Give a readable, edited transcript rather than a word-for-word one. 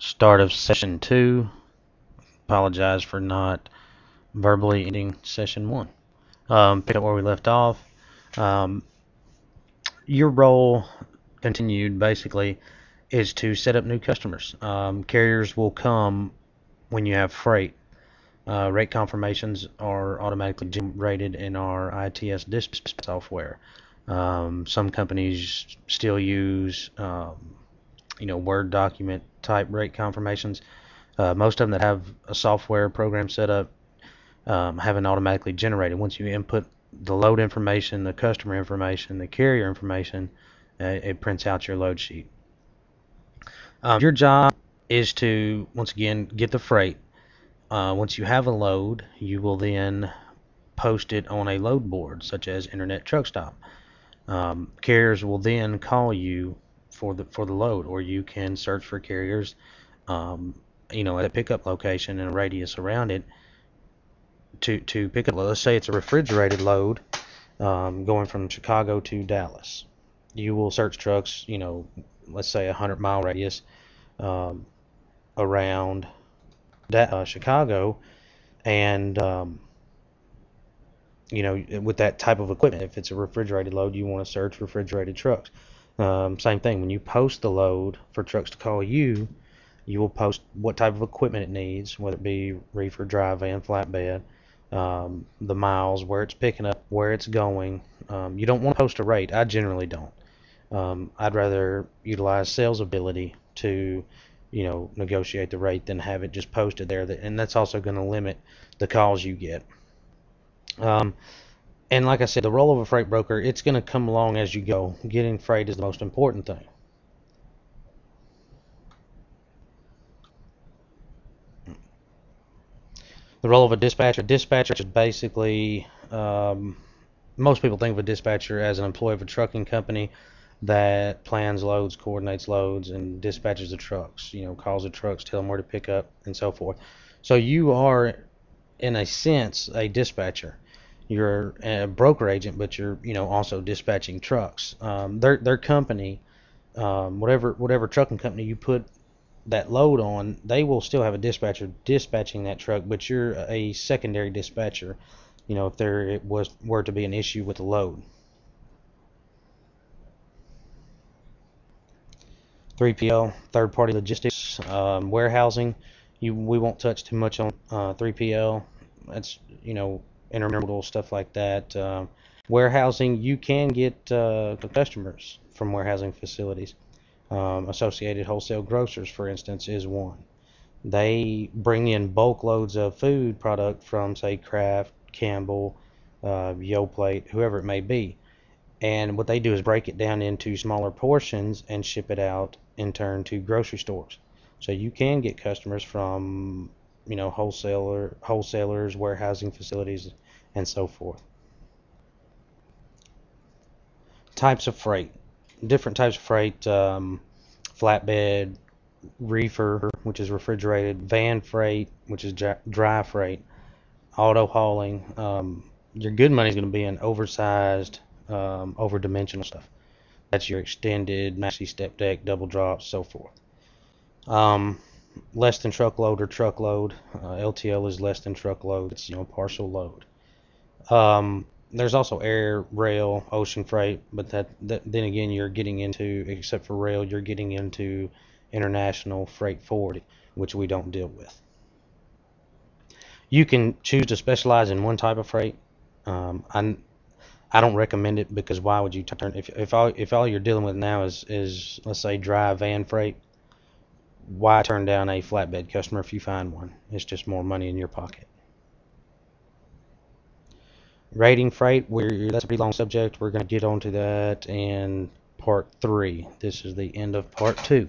Start of session 2. Apologize for not verbally ending session 1. Pick up where we left off. Your role continued basically is to set up new customers. Carriers will come when you have freight. Rate confirmations are automatically generated in our ITS dispatch software. Some companies still use Word document type rate confirmations. Most of them that have a software program set up have it automatically generated. Once you input the load information, the customer information, the carrier information, it prints out your load sheet. Your job is to, once again, get the freight. Once you have a load, you will then post it on a load board, such as Internet Truck Stop. Carriers will then call you for the load, or you can search for carriers, at a pickup location and a radius around it to pick up. Let's say it's a refrigerated load going from Chicago to Dallas. You will search trucks, let's say a 100-mile radius around Chicago, and with that type of equipment. If it's a refrigerated load, you want to search refrigerated trucks. Same thing, when you post the load for trucks to call you, you will post what type of equipment it needs, whether it be reefer, dry van, flatbed, the miles, where it's picking up, where it's going. You don't want to post a rate. I generally don't. I'd rather utilize sales ability to negotiate the rate than have it just posted there. And that's also going to limit the calls you get. And like I said, the role of a freight broker, it's going to come along as you go. Getting freight is the most important thing. The role of a dispatcher. Dispatcher is basically, most people think of a dispatcher as an employee of a trucking company that plans loads, coordinates loads, and dispatches the trucks. Calls the trucks, tell them where to pick up, and so forth. So you are, in a sense, a dispatcher. You're a broker agent, but you're also dispatching trucks. Their company, whatever trucking company you put that load on, they will still have a dispatcher dispatching that truck, but you're a secondary dispatcher. If there were to be an issue with the load. 3PL, third-party logistics, warehousing. We won't touch too much on 3PL. That's intermodal stuff like that. Warehousing, you can get customers from warehousing facilities. Associated Wholesale Grocers, for instance, is one. They bring in bulk loads of food product from, say, Kraft, Campbell, Yoplait, whoever it may be. And what they do is break it down into smaller portions and ship it out in turn to grocery stores. So you can get customers from wholesalers, warehousing facilities, and so forth. Types of freight. Different types of freight. Flatbed, reefer, which is refrigerated, van freight, which is dry freight, auto hauling. Your good money is going to be in oversized, over-dimensional stuff. That's your extended, maxi step deck, double drops, so forth. Less than truckload or truckload. LTL is less than truckload. It's partial load. There's also air, rail, ocean freight, but then again, you're getting into, except for rail, you're getting into international freight forwarding, which we don't deal with. You can choose to specialize in one type of freight. I don't recommend it, because why would you turn, if all you're dealing with now is let's say dry van freight, why turn down a flatbed customer if you find one? It's just more money in your pocket. Rating freight, that's a pretty long subject. We're going to get onto that in part 3. This is the end of part 2.